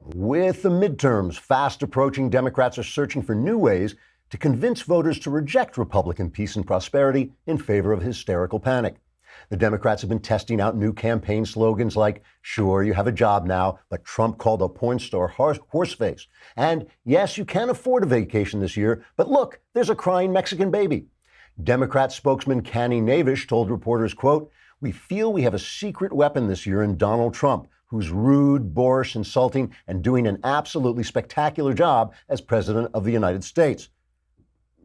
With the midterms fast approaching, Democrats are searching for new ways to convince voters to reject Republican peace and prosperity in favor of hysterical panic. The Democrats have been testing out new campaign slogans like, sure, you have a job now, but Trump called a porn star horseface. And yes, you can afford a vacation this year, but look, there's a crying Mexican baby. Democrat spokesman Canny Navish told reporters, quote, we feel we have a secret weapon this year in Donald Trump, who's rude, boorish, insulting, and doing an absolutely spectacular job as president of the United States.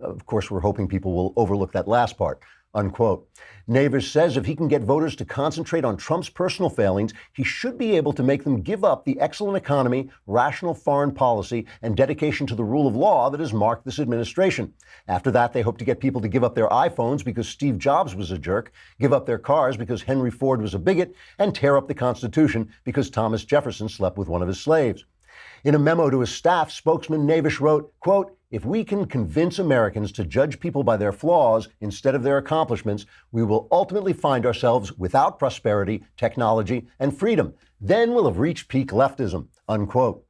Of course, we're hoping people will overlook that last part, unquote. Navish says if he can get voters to concentrate on Trump's personal failings, he should be able to make them give up the excellent economy, rational foreign policy, and dedication to the rule of law that has marked this administration. After that, they hope to get people to give up their iPhones because Steve Jobs was a jerk, give up their cars because Henry Ford was a bigot, and tear up the Constitution because Thomas Jefferson slept with one of his slaves. In a memo to his staff, spokesman Navish wrote, quote, if we can convince Americans to judge people by their flaws instead of their accomplishments, we will ultimately find ourselves without prosperity, technology, and freedom. Then we'll have reached peak leftism, unquote.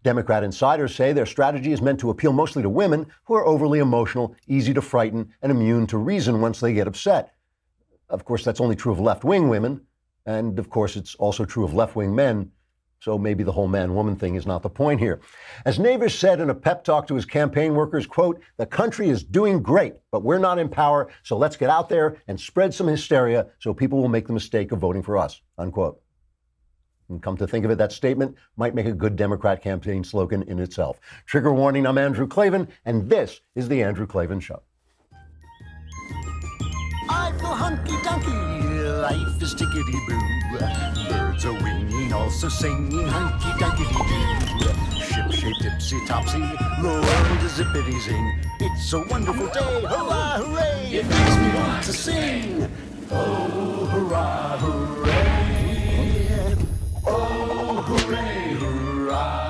Democrat insiders say their strategy is meant to appeal mostly to women who are overly emotional, easy to frighten, and immune to reason once they get upset. Of course, that's only true of left-wing women. And of course, it's also true of left-wing men. So maybe the whole man-woman thing is not the point here. As Navish said in a pep talk to his campaign workers, quote, the country is doing great, but we're not in power, so let's get out there and spread some hysteria so people will make the mistake of voting for us, unquote. And come to think of it, that statement might make a good Democrat campaign slogan in itself. Trigger warning, I'm Andrew Klavan, and this is The Andrew Klavan Show. I feel hunky-dunky, life is tickety-boo. Birds are winging, also singing hunky-dunky-doo. Ship-shape, tipsy-topsy, the world is zippity-zing. It's a wonderful day, hurrah, hooray! It makes me want to sing. Oh, hurrah, hooray! Oh, hooray, hurrah!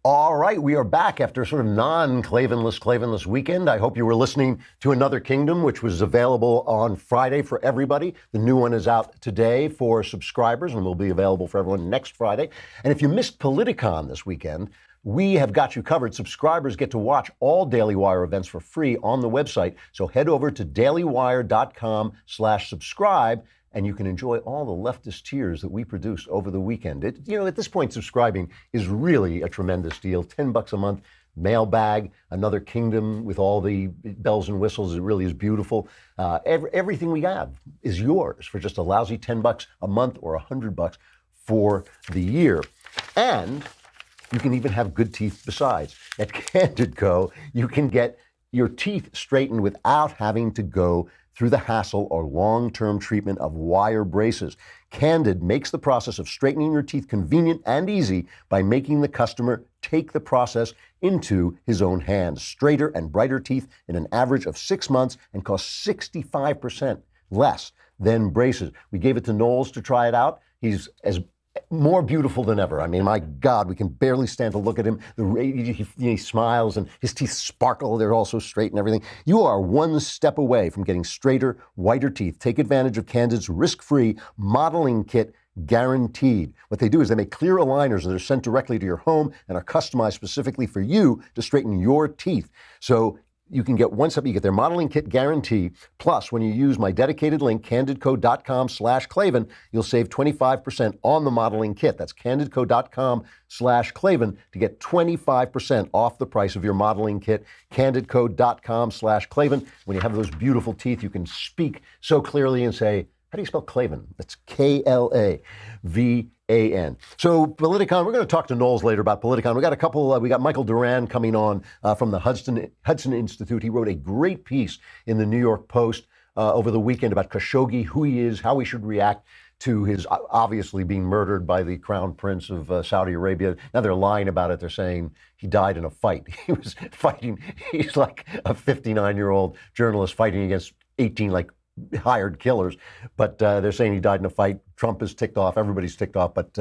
All right, we are back after a sort of non-Klavanless weekend. I hope you were listening to Another Kingdom, which was available on Friday for everybody. The new one is out today for subscribers and will be available for everyone next Friday. And if you missed Politicon this weekend, we have got you covered. Subscribers get to watch all Daily Wire events for free on the website. So head over to dailywire.com/subscribe. And you can enjoy all the leftist tears that we produced over the weekend. At this point, subscribing is really a tremendous deal. $10 a month, mailbag, Another Kingdom with all the bells and whistles. It really is beautiful. Everything we have is yours for just a lousy $10 a month or $100 for the year. And you can even have good teeth besides. At Candid Co., you can get your teeth straightened without having to go through the hassle or long-term treatment of wire braces. Candid makes the process of straightening your teeth convenient and easy by making the customer take the process into his own hands. Straighter and brighter teeth in an average of 6 months and cost 65% less than braces. We gave it to Knowles to try it out. He's as more beautiful than ever. I mean, my God, we can barely stand to look at him. He smiles and his teeth sparkle. They're all so straight and everything. You are one step away from getting straighter, whiter teeth. Take advantage of Candid's risk-free modeling kit, guaranteed. What they do is they make clear aligners that are sent directly to your home and are customized specifically for you to straighten your teeth. So you can get one step, you get their modeling kit guarantee. Plus, when you use my dedicated link, candidco.com/Klavan, you'll save 25% on the modeling kit. That's candidco.com/Klavan to get 25% off the price of your modeling kit. Candidco.com/Klavan. When you have those beautiful teeth, you can speak so clearly and say, how do you spell Klavan? That's Klavan. So Politicon, we're going to talk to Knowles later about Politicon. We got Michael Doran coming on from the Hudson Institute. He wrote a great piece in the New York Post over the weekend about Khashoggi, who he is, how we should react to his obviously being murdered by the Crown Prince of Saudi Arabia. Now they're lying about it. They're saying he died in a fight. He was fighting. He's like a 59-year-old journalist fighting against 18 hired killers, but they're saying he died in a fight. Trump is ticked off. Everybody's ticked off, but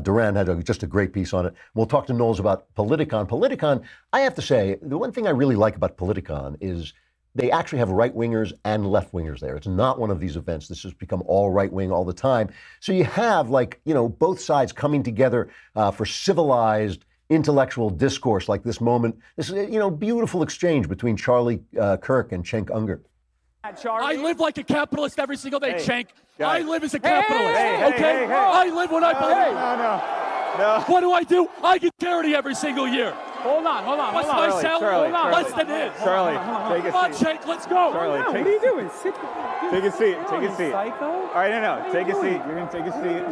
Doran had just a great piece on it. We'll talk to Knowles about Politicon. Politicon, I have to say, the one thing I really like about Politicon is they actually have right-wingers and left-wingers there. It's not one of these events. This has become all right-wing all the time. So you have, like, both sides coming together for civilized intellectual discourse, like this moment, this beautiful exchange between Charlie Kirk and Cenk Unger. I live like a capitalist every single day, Cenk. I live as a capitalist, okay? I live when I believe. No. What do I do? I get charity every single year. Hold on. What's my salary? Less than his. Charlie, take a seat. Come on, Cenk, let's go. Charlie, what are you doing? Take a seat. Take a seat. Psycho? All right, no. Take a seat. You're going to take a seat.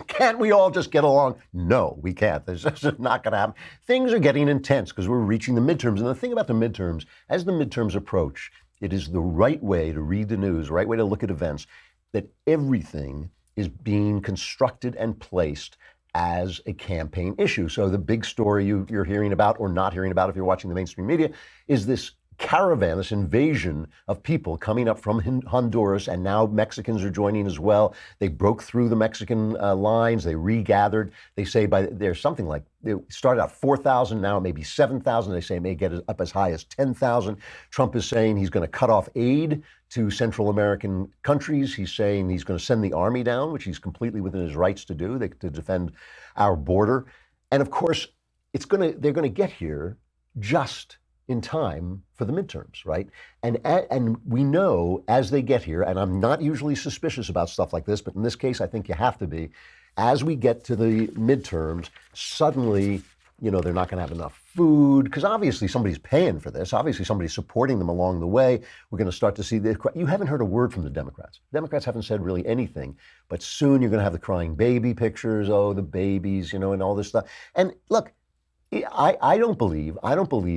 Can't we all just get along? No, we can't. This is not going to happen. Things are getting intense because we're reaching the midterms. And the thing about the midterms, as the midterms approach, it is the right way to read the news, right way to look at events, that everything is being constructed and placed as a campaign issue. So the big story you're hearing about or not hearing about if you're watching the mainstream media is this caravan, this invasion of people coming up from Honduras, and now Mexicans are joining as well. They broke through the Mexican lines. They regathered. They say there's something like, it started out 4,000, now maybe 7,000. They say it may get up as high as 10,000. Trump is saying he's going to cut off aid to Central American countries. He's saying he's going to send the army down, which he's completely within his rights to do, to defend our border. And of course, they're going to get here just in time for the midterms, right? And we know as they get here, and I'm not usually suspicious about stuff like this, but in this case, I think you have to be. As we get to the midterms, suddenly, they're not going to have enough food, because obviously somebody's paying for this. Obviously somebody's supporting them along the way. We're going to start to see you haven't heard a word from the Democrats. Democrats haven't said really anything, but soon you're going to have the crying baby pictures, the babies, and all this stuff. And look, I don't believe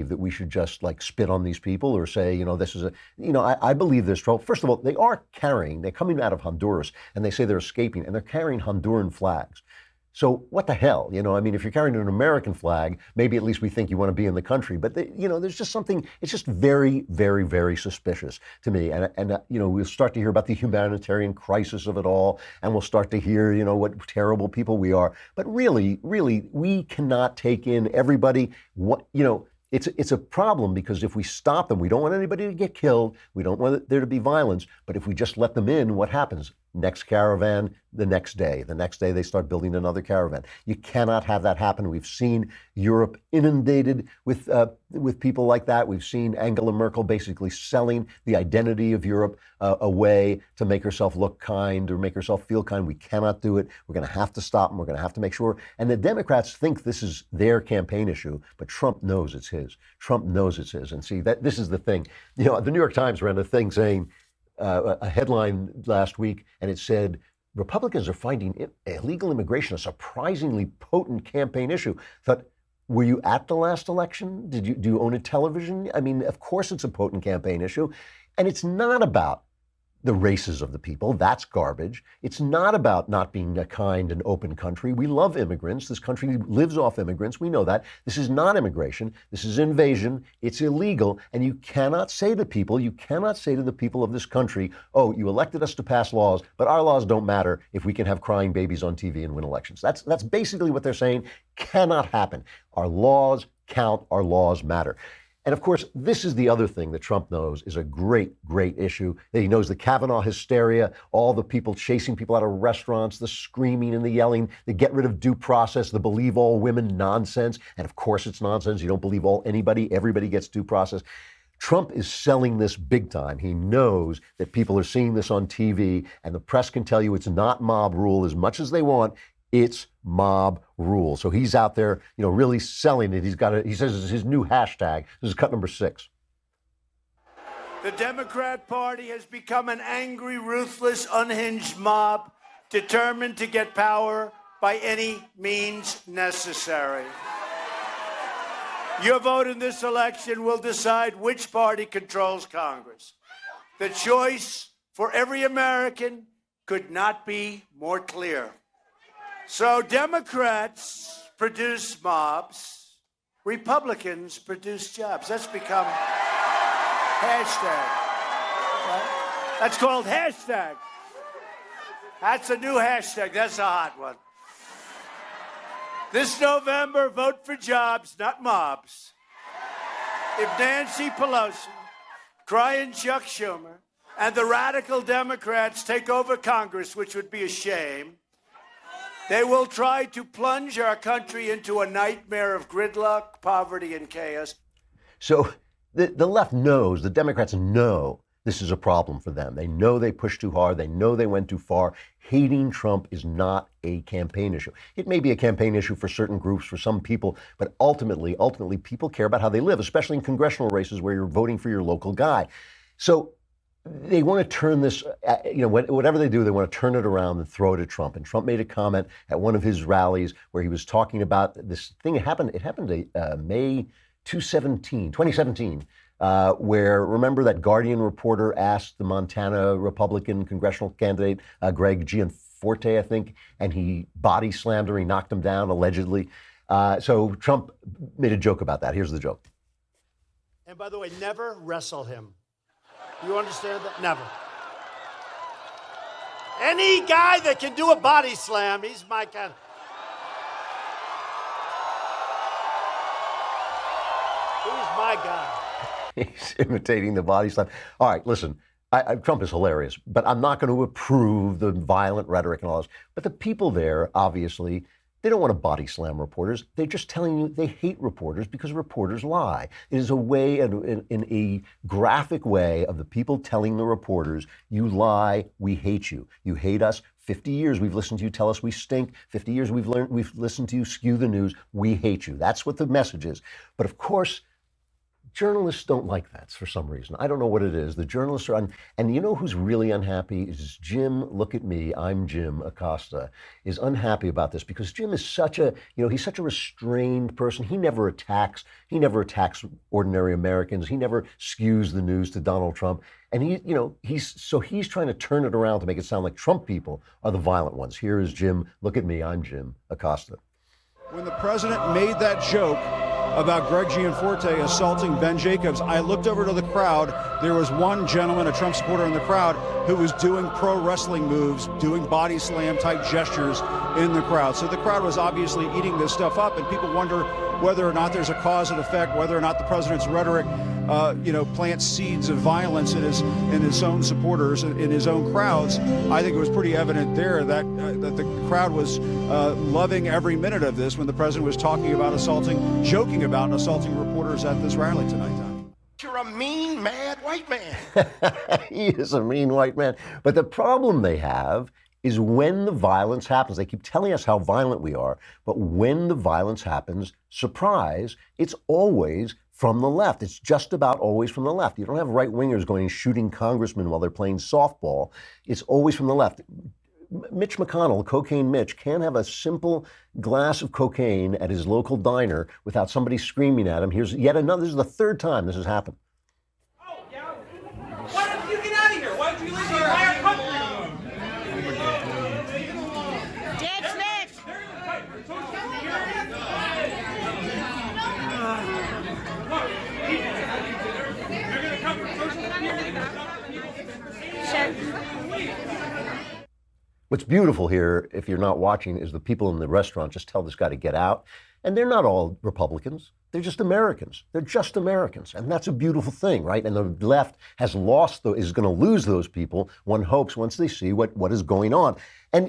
that we should just like spit on these people or say, this is I believe there's trouble. First of all, they're coming out of Honduras and they say they're escaping and they're carrying Honduran flags. So what the hell, if you're carrying an American flag, maybe at least we think you want to be in the country. But there's just something. It's just very, very, very suspicious to me. And we'll start to hear about the humanitarian crisis of it all, and we'll start to hear what terrible people we are. But really, we cannot take in everybody. It's a problem because if we stop them, we don't want anybody to get killed. We don't want there to be violence. But if we just let them in, what happens? Next caravan, the next day. The next day they start building another caravan. You cannot have that happen. We've seen Europe inundated with people like that. We've seen Angela Merkel basically selling the identity of Europe away to make herself look kind or make herself feel kind. We cannot do it. We're going to have to stop them. We're going to have to make sure. And the Democrats think this is their campaign issue, but Trump knows it's his. Trump knows it's his. And see, this is the thing. The New York Times ran a thing saying, a headline last week, and it said, Republicans are finding illegal immigration a surprisingly potent campaign issue. Thought, were you at the last election? Do you own a television? Of course it's a potent campaign issue. And it's not about the races of the people. That's garbage. It's not about not being a kind and open country. We love immigrants. This country lives off immigrants. We know that. This is not immigration. This is invasion. It's illegal. And you cannot say to the people of this country, oh, you elected us to pass laws, but our laws don't matter if we can have crying babies on TV and win elections. That's basically what they're saying. Cannot happen. Our laws count. Our laws matter. And of course, this is the other thing that Trump knows is a great, great issue. That he knows the Kavanaugh hysteria, all the people chasing people out of restaurants, the screaming and the yelling, the get rid of due process, the believe all women nonsense. And of course it's nonsense. You don't believe anybody, everybody gets due process. Trump is selling this big time. He knows that people are seeing this on TV, and the press can tell you it's not mob rule as much as they want. It's mob rule. So he's out there, really selling it. He says it's his new hashtag. This is cut number 6. The Democrat Party has become an angry, ruthless, unhinged mob determined to get power by any means necessary. Your vote in this election will decide which party controls Congress. The choice for every American could not be more clear. So Democrats produce mobs, Republicans produce jobs. That's become hashtag. Right? That's called hashtag. That's a new hashtag. That's a hot one. This November, vote for jobs, not mobs. if Nancy Pelosi, crying Chuck Schumer, and the radical Democrats take over Congress, which would be a shame, they will try to plunge our country into a nightmare of gridlock, poverty, and chaos. So the left knows, the Democrats know this is a problem for them. They know they pushed too hard. They know they went too far. Hating Trump is not a campaign issue. It may be a campaign issue for certain groups, for some people, but ultimately, people care about how they live, especially in congressional races where you're voting for your local guy. So they want to turn this, whatever they do, they want to turn it around and throw it at Trump. And Trump made a comment at one of his rallies where he was talking about this thing. It happened May 2017, where, remember, that Guardian reporter asked the Montana Republican congressional candidate, Greg Gianforte, I think, and he body slammed her, he knocked him down, allegedly. So Trump made a joke about that. Here's the joke. And by the way, never wrestle him. You understand that? Never. Any guy that can do a body slam, he's my kind of... He's my guy. He's imitating the body slam. All right, listen, Trump is hilarious, but I'm not going to approve the violent rhetoric and all this. But the people there, obviously, they don't want to body slam reporters. They're just telling you they hate reporters because reporters lie. It is a way, in a graphic way, of the people telling the reporters, you lie, we hate you. You hate us. 50 years we've listened to you tell us we stink. 50 years we've listened to you skew the news. We hate you. That's what the message is. But of course, journalists don't like that for some reason. I don't know what it is. The journalists are, and you know who's really unhappy is Jim, look at me, I'm Jim Acosta, is unhappy about this because Jim is he's such a restrained person. He never attacks ordinary Americans. He never skews the news to Donald Trump. And he's trying to turn it around to make it sound like Trump people are the violent ones. Here is Jim, look at me, I'm Jim Acosta. When the president made that joke about Greg Gianforte assaulting Ben Jacobs, I looked over to the crowd. There was one gentleman, a Trump supporter in the crowd, who was doing pro wrestling moves, doing body slam type gestures in the crowd. So the crowd was obviously eating this stuff up, and people wonder whether or not there's a cause and effect, whether or not the president's rhetoric plants seeds of violence in his own supporters, in his own crowds. I think it was pretty evident there that the crowd was loving every minute of this when the president was joking about and assaulting reporters at this rally tonight. You're a mean, mad white man. He is a mean white man. But the problem they have is when the violence happens. They keep telling us how violent we are, but when the violence happens, surprise, it's always from the left. It's just about always from the left. You don't have right-wingers going and shooting congressmen while they're playing softball. It's always from the left. Mitch McConnell, Cocaine Mitch, can't have a simple glass of cocaine at his local diner without somebody screaming at him. Here's yet another. This is the third time this has happened. Oh, yeah. Why don't you get out of here? Why don't you leave the entire country? Dead next. What's beautiful here, if you're not watching, is the people in the restaurant just tell this guy to get out. And they're not all Republicans. They're just Americans. They're just Americans. And that's a beautiful thing, right? And the left is going to lose those people, one hopes, once they see what is going on. And,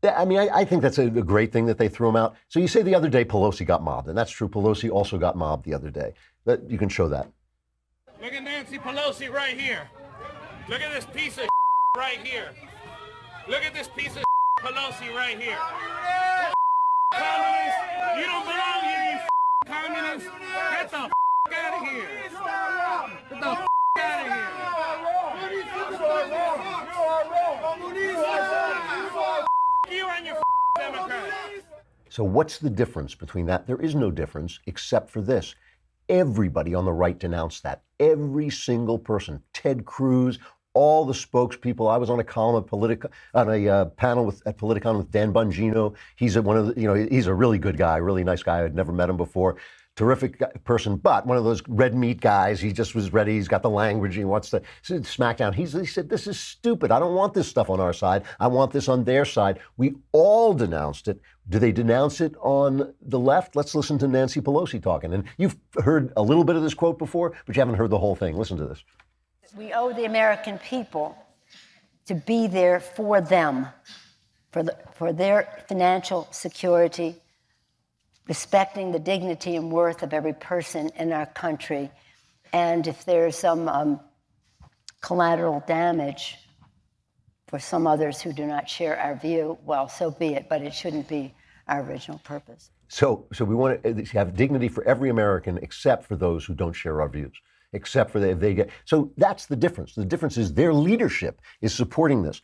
I think that's a great thing that they threw him out. So you say the other day Pelosi got mobbed, and that's true. Pelosi also got mobbed the other day. You can show that. Look at Nancy Pelosi right here. Look at this piece of right here. Look at this piece of Pelosi right here. Communists, you don't belong here, you communists. Get the out of here. Get the out of here. You and your Democrats. So what's the difference between that? There is no difference except for this. Everybody on the right denounced that. Every single person. Ted Cruz, all the spokespeople. I was on a column on a panel at Politicon with Dan Bongino. He's he's a really good guy, really nice guy. I'd never met him before. terrific person, but one of those red meat guys. He just was ready. He's got the language. He wants to smack down. He said, this is stupid. I don't want this stuff on our side. I want this on their side. We all denounced it. Do they denounce it on the left? Let's listen to Nancy Pelosi talking. And you've heard a little bit of this quote before, but you haven't heard the whole thing. Listen to this. We owe the American people to be there for them, for their financial security, respecting the dignity and worth of every person in our country. And if there's some collateral damage for some others who do not share our view, well, so be it, but it shouldn't be our original purpose. So we want to have dignity for every American except for those who don't share our views, except for they get. So that's the difference. The difference is their leadership is supporting this.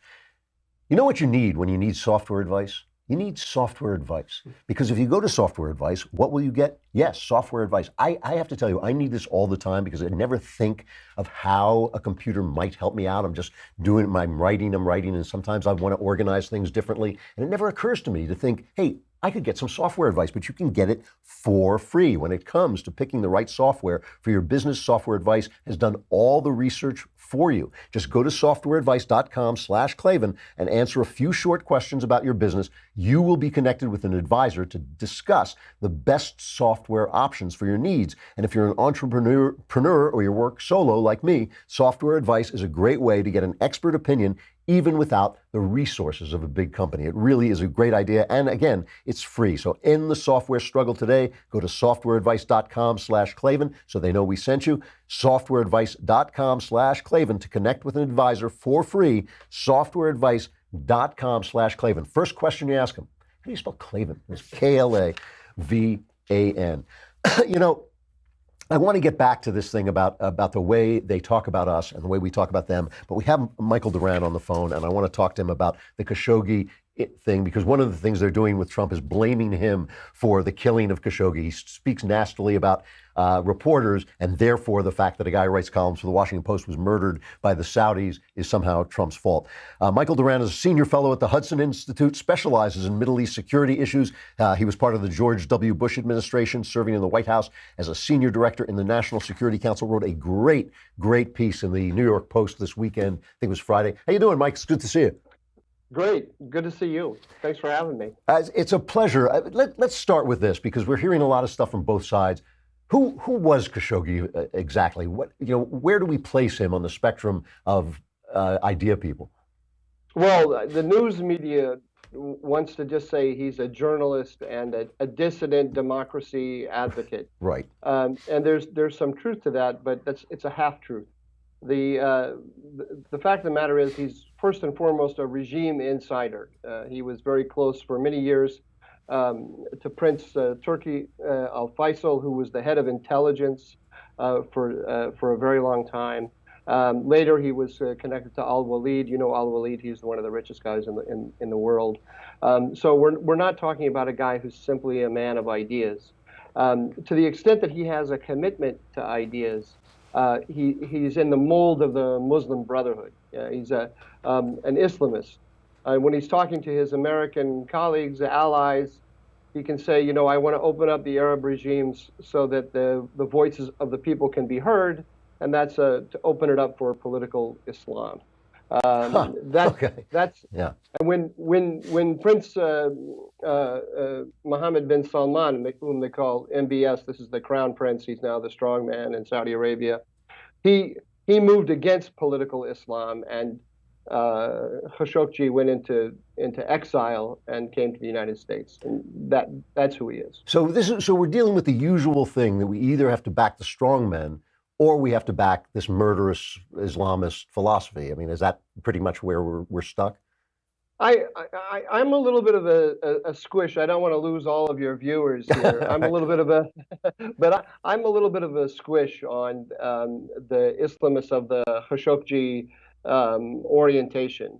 You know what you need when you need software advice? You need software advice, because if you go to software advice, what will you get? Yes, software advice. I have to tell you, I need this all the time because I never think of how a computer might help me out. I'm just doing it. I'm writing, and sometimes I want to organize things differently. And it never occurs to me to think, hey, I could get some software advice, but you can get it for free. When it comes to picking the right software for your business, Software Advice has done all the research for you. Just go to softwareadvice.com/Klavan and answer a few short questions about your business. You will be connected with an advisor to discuss the best software options for your needs. And if you're an entrepreneur or you work solo like me, Software Advice is a great way to get an expert opinion even without the resources of a big company. It really is a great idea. And again, it's free. So end the software struggle today. Go to softwareadvice.com/Klavan so they know we sent you. Softwareadvice.com/Klavan to connect with an advisor for free. Softwareadvice.com/Klavan. First question you ask them, how do you spell Klavan? It's Klavan. You know, I want to get back to this thing about the way they talk about us and the way we talk about them, but we have Michael Doran on the phone, and I want to talk to him about the Khashoggi thing, because one of the things they're doing with Trump is blaming him for the killing of Khashoggi. He speaks nastily about reporters, and therefore the fact that a guy who writes columns for the Washington Post was murdered by the Saudis is somehow Trump's fault. Michael Doran is a senior fellow at the Hudson Institute, specializes in Middle East security issues. He was part of the George W. Bush administration, serving in the White House as a senior director in the National Security Council, wrote a great piece in the New York Post this weekend. I think it was Friday. How you doing, Mike? It's good to see you. Great. Good to see you. Thanks for having me. It's a pleasure. Let's start with this, because we're hearing a lot of stuff from both sides. Who was Khashoggi exactly? Where do we place him on the spectrum of idea people? Well, the news media wants to just say he's a journalist and a dissident democracy advocate. Right. And there's some truth to that, but it's a half truth. The fact of the matter is he's first and foremost a regime insider. He was very close for many years to Prince Turki Al Faisal, who was the head of intelligence for a very long time. Later, he was connected to Al Walid. You know Al Walid; he's one of the richest guys in the world. So we're not talking about a guy who's simply a man of ideas. To the extent that he has a commitment to ideas, he's in the mold of the Muslim Brotherhood. He's an Islamist. When he's talking to his American colleagues, allies, he can say, I want to open up the Arab regimes so that the voices of the people can be heard, and that's to open it up for political Islam. That's yeah. And when Prince Mohammed bin Salman, whom they call MBS, this is the crown prince, he's now the strong man in Saudi Arabia, he moved against political Islam, and Khashoggi went into exile and came to the United States, and that's who he is. So we're dealing with the usual thing that we either have to back the strong men or we have to back this murderous Islamist philosophy. I mean, is that pretty much where we're stuck? I'm a little bit of a squish. I don't want to lose all of your viewers here. I'm a little bit of I'm a little bit of a squish on the Islamists of the Khashoggi orientation.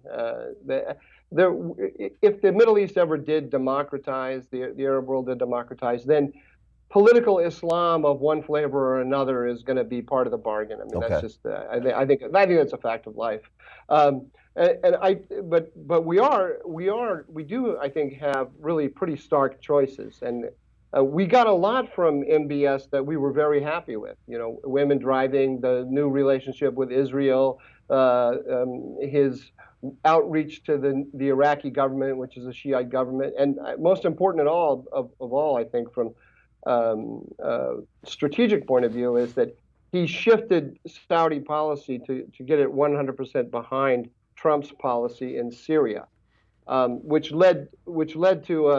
If the Middle East ever did democratize, the Arab world did democratize, then political Islam of one flavor or another is going to be part of the bargain. I mean, okay. That's just I think that's a fact of life. But we do, I think, have really pretty stark choices. And We got a lot from MBS that we were very happy with. You know, women driving, the new relationship with Israel, his outreach to the Iraqi government, which is a Shiite government, and most important of all, I think, from strategic point of view, is that he shifted Saudi policy to get it 100% behind Trump's policy in Syria. Which led to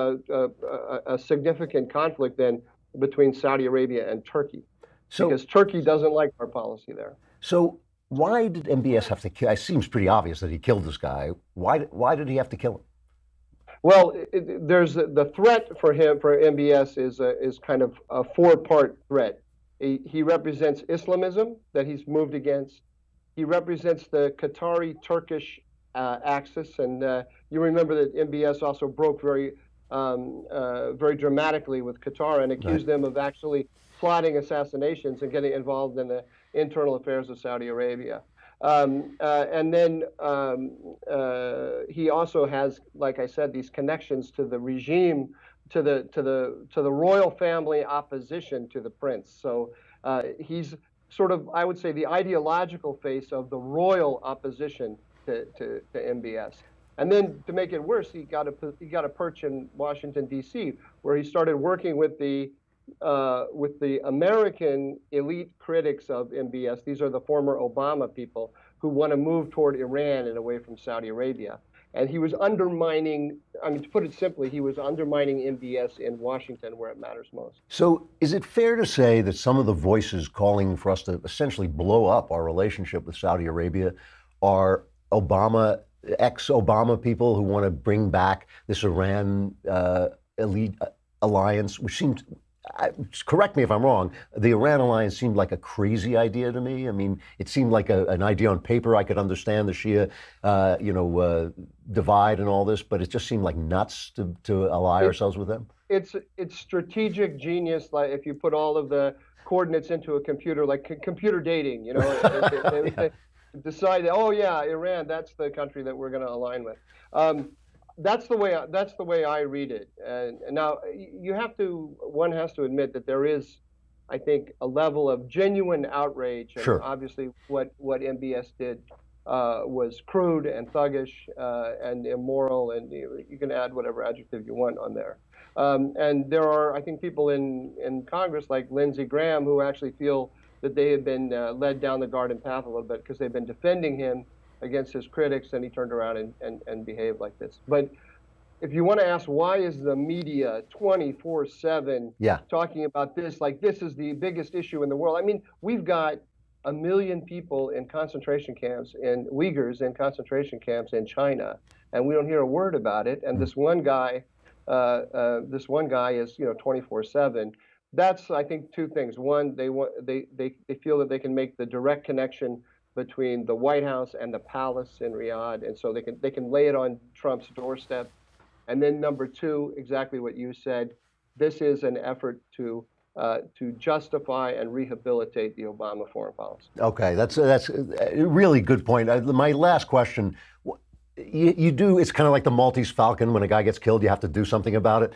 a significant conflict then between Saudi Arabia and Turkey, because Turkey doesn't like our policy there. So why did MBS have to kill? It seems pretty obvious that he killed this guy. Why did he have to kill him? Well, there's the threat for MBS is kind of a four-part threat. He represents Islamism that he's moved against. He represents the Qatari-Turkish axis, and you remember that MBS also broke very dramatically with Qatar and accused them of actually plotting assassinations and getting involved in the internal affairs of Saudi Arabia. And then he also has, like I said, these connections to the regime, to the royal family opposition to the prince. So he's sort of, I would say, the ideological face of the royal opposition to MBS. And then to make it worse, he got a perch in Washington, D.C., where he started working with the American elite critics of MBS. These are the former Obama people who want to move toward Iran and away from Saudi Arabia. And he was undermining, I mean, to put it simply, he was undermining MBS in Washington where it matters most. So is it fair to say that some of the voices calling for us to essentially blow up our relationship with Saudi Arabia are ex-Obama people who want to bring back this Iran elite alliance, which seemed, correct me if I'm wrong, the Iran alliance seemed like a crazy idea to me. I mean, it seemed like an idea on paper. I could understand the Shia, divide and all this, but it just seemed like nuts to ally ourselves with them. It's strategic genius. Like if you put all of the coordinates into a computer, like computer dating, they decide, oh yeah, Iran, that's the country that we're going to align with. That's the way I read it. And now one has to admit that there is, I think, a level of genuine outrage. And sure. Obviously, what MBS did was crude and thuggish and immoral, and you can add whatever adjective you want on there. And there are, I think, people in Congress like Lindsey Graham who actually feel that they have been led down the garden path a little bit because they've been defending him against his critics, and he turned around and behaved like this. But if you want to ask why is the media 24/7 talking about this, like this is the biggest issue in the world? I mean, we've got 1 million people in concentration camps, and Uyghurs in concentration camps in China, and we don't hear a word about it. And this one guy is 24/7. That's, I think, two things. One, they feel that they can make the direct connection between the White House and the palace in Riyadh, and so they can lay it on Trump's doorstep. And then number two, exactly what you said, this is an effort to justify and rehabilitate the Obama foreign policy. Okay, that's a really good point. My last question. You do, it's kind of like the Maltese Falcon. When a guy gets killed, you have to do something about it.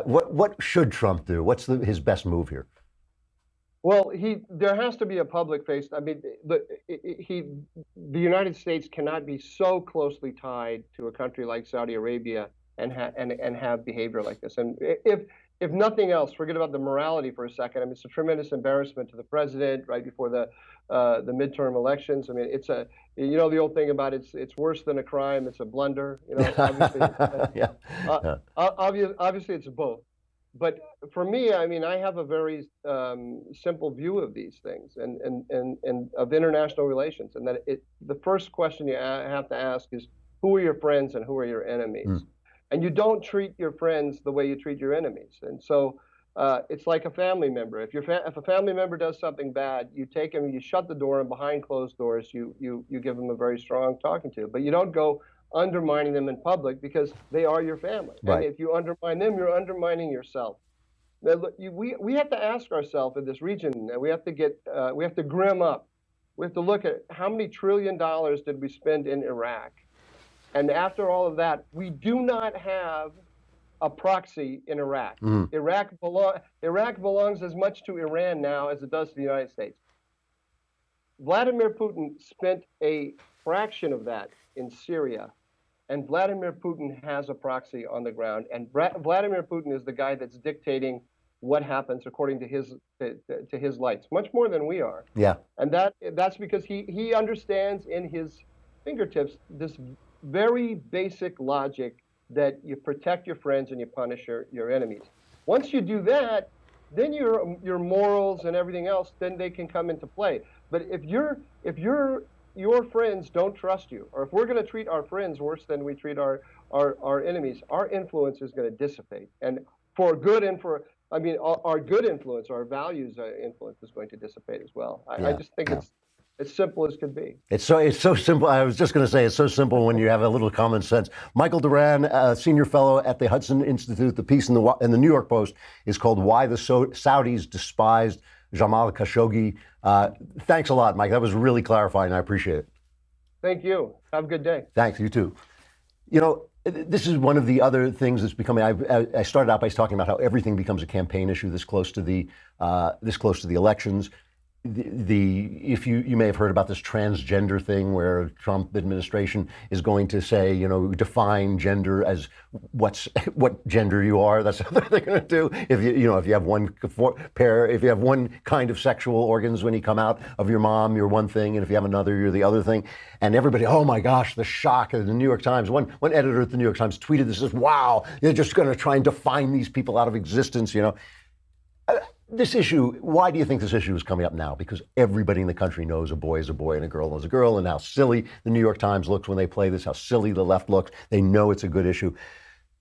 What should Trump do? What's his best move here? Well, there has to be a public face. I mean, the United States cannot be so closely tied to a country like Saudi Arabia and have behavior like this. And if nothing else, forget about the morality for a second. I mean, it's a tremendous embarrassment to the president right before the midterm elections. I mean, it's the old thing about it's worse than a crime. It's a blunder. Obviously it's both. But for me, I mean, I have a very simple view of these things and of international relations, and that the first question you have to ask is, who are your friends and who are your enemies? And you don't treat your friends the way you treat your enemies. And so it's like a family member. If a family member does something bad, you take him, you shut the door, and behind closed doors, you give them a very strong talking to. But you don't go undermining them in public because they are your family. Right. And if you undermine them, you're undermining yourself. Now, we have to ask ourselves in this region, we have to grim up. We have to look at how many $1 trillion did we spend in Iraq. And after all of that, we do not have a proxy in Iraq. Iraq belongs as much to Iran now as it does to the United States. Vladimir Putin spent a fraction of that in Syria, and Vladimir Putin has a proxy on the ground, and Vladimir Putin is the guy that's dictating what happens according to his lights, much more than we are. Yeah. And that's because he understands in his fingertips this very basic logic that you protect your friends and you punish your enemies. Once you do that, then your morals and everything else, then they can come into play. But if your friends don't trust you, or if we're going to treat our friends worse than we treat our enemies, our influence is going to dissipate. And for good and for, I mean, our good influence, our values influence is going to dissipate as well. I just think it's as simple as could be. It's so simple. I was just going to say it's so simple when you have a little common sense. Michael Doran, senior fellow at the Hudson Institute. The piece in the New York Post is called "Why the Saudis Despised Jamal Khashoggi." Thanks a lot, Mike. That was really clarifying. I appreciate it. Thank you. Have a good day. Thanks. You too. You know, this is one of the other things that's becoming. I started out by talking about how everything becomes a campaign issue this close to the elections. If you may have heard about this transgender thing where Trump administration is going to say, you know, define gender as what gender you are. That's what they're going to do. If you have one if you have one kind of sexual organs when you come out of your mom, you're one thing, and if you have another, you're the other thing. And everybody, oh my gosh, the shock of the New York Times. One editor at the New York Times tweeted this as, wow, they're just going to try and define these people out of existence, you know. This issue, why do you think this issue is coming up now? Because everybody in the country knows a boy is a boy and a girl is a girl, and how silly the New York Times looks when they play this, how silly the left looks. They know it's a good issue.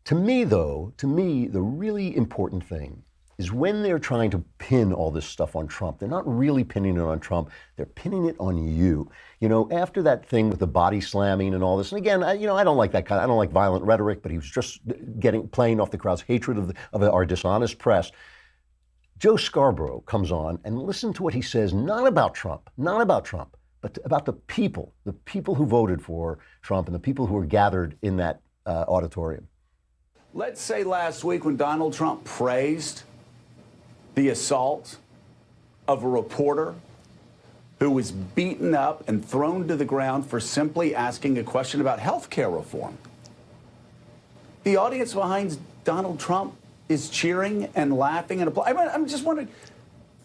To me, the really important thing is when they're trying to pin all this stuff on Trump, they're not really pinning it on Trump, they're pinning it on you. You know, after that thing with the body slamming and all this, and again, I don't like that I don't like violent rhetoric, but he was just playing off the crowd's hatred of our dishonest press. Joe Scarborough comes on and listen to what he says, not about Trump, but about the people who voted for Trump and the people who were gathered in that auditorium. Let's say last week when Donald Trump praised the assault of a reporter who was beaten up and thrown to the ground for simply asking a question about health care reform. The audience behind Donald Trump is cheering and laughing and applauding. I'm just wondering,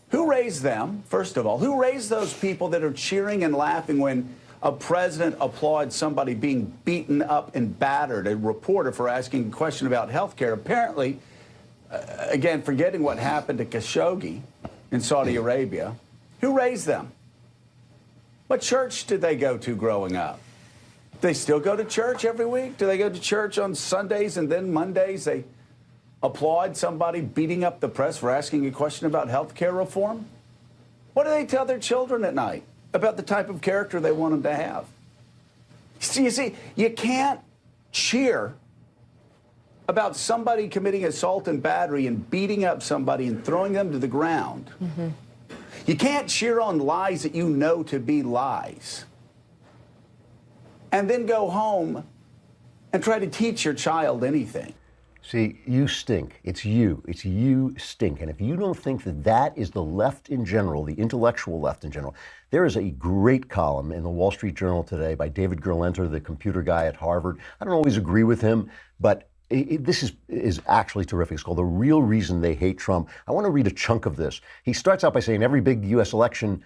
who raised them, first of all? Who raised those people that are cheering and laughing when a president applauds somebody being beaten up and battered, a reporter for asking a question about health care? Apparently, again, forgetting what happened to Khashoggi in Saudi Arabia, who raised them? What church did they go to growing up? Do they still go to church every week? Do they go to church on Sundays and then Mondays they applaud somebody beating up the press for asking a question about health care reform? What do they tell their children at night about the type of character they want them to have? You see, you can't cheer about somebody committing assault and battery and beating up somebody and throwing them to the ground. Mm-hmm. You can't cheer on lies that you know to be lies and then go home and try to teach your child anything. See, you stink. It's you stink. And if you don't think that is the left in general, the intellectual left in general, there is a great column in the Wall Street Journal today by David Gerlenter, the computer guy at Harvard. I don't always agree with him, but this is actually terrific. It's called The Real Reason They Hate Trump. I want to read a chunk of this. He starts out by saying every big U.S. election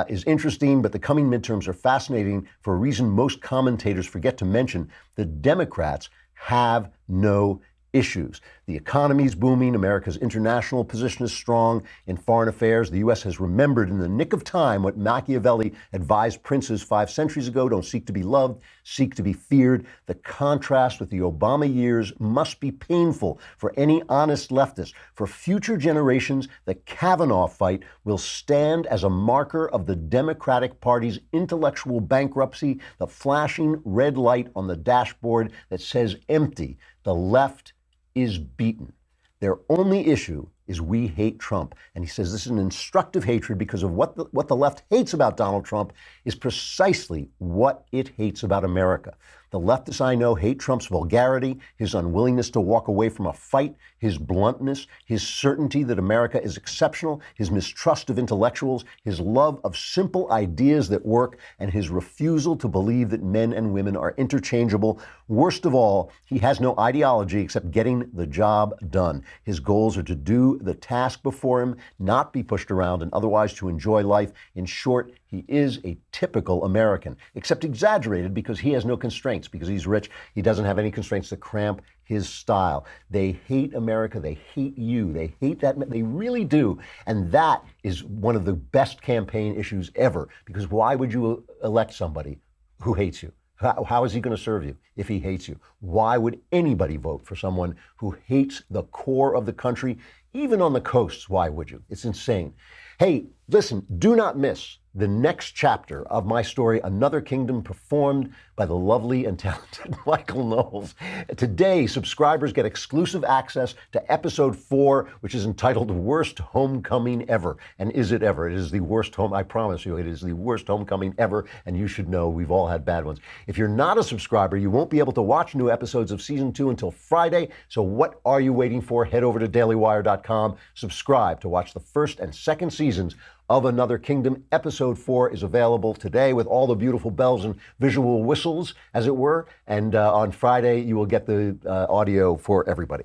is interesting, but the coming midterms are fascinating for a reason most commentators forget to mention. The Democrats have no issues. The economy's booming. America's international position is strong. In foreign affairs, the U.S. has remembered in the nick of time what Machiavelli advised princes 5 centuries ago. Don't seek to be loved, seek to be feared. The contrast with the Obama years must be painful for any honest leftist. For future generations, the Kavanaugh fight will stand as a marker of the Democratic Party's intellectual bankruptcy, the flashing red light on the dashboard that says empty. The left is beaten. Their only issue is we hate Trump. And he says this is an instructive hatred because of what the left hates about Donald Trump is precisely what it hates about America. The leftists I know hate Trump's vulgarity, his unwillingness to walk away from a fight, his bluntness, his certainty that America is exceptional, his mistrust of intellectuals, his love of simple ideas that work, and his refusal to believe that men and women are interchangeable. Worst of all, he has no ideology except getting the job done. His goals are to do the task before him, not be pushed around, and otherwise to enjoy life. In short, he is a typical American, except exaggerated because he has no constraints. Because he's rich, he doesn't have any constraints to cramp his style. They hate America. They hate you. They hate that. They really do. And that is one of the best campaign issues ever. Because why would you elect somebody who hates you? How is he going to serve you if he hates you? Why would anybody vote for someone who hates the core of the country, even on the coasts? Why would you? It's insane. Hey, listen, do not miss the next chapter of my story, Another Kingdom, performed by the lovely and talented Michael Knowles. Today, subscribers get exclusive access to episode 4, which is entitled Worst Homecoming Ever. And is it ever? It is the worst I promise you, it is the worst homecoming ever, and you should know we've all had bad ones. If you're not a subscriber, you won't be able to watch new episodes of Season 2 until Friday, so what are you waiting for? Head over to dailywire.com, subscribe to watch the first and second seasons of Another Kingdom. Episode 4 is available today with all the beautiful bells and visual whistles, as it were. And on Friday, you will get the audio for everybody.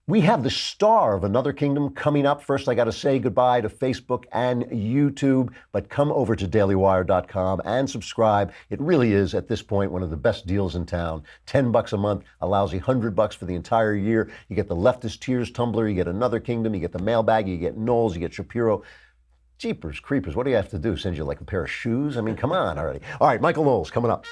We have the star of Another Kingdom coming up. First, I got to say goodbye to Facebook and YouTube, but come over to dailywire.com and subscribe. It really is, at this point, one of the best deals in town. $10 a month, a lousy $100 for the entire year. You get the Leftist Tears tumbler, you get Another Kingdom, you get the mailbag, you get Knowles, you get Shapiro. Jeepers creepers, what do you have to do? Send you like a pair of shoes? I mean, come on already. All right, Michael Knowles coming up.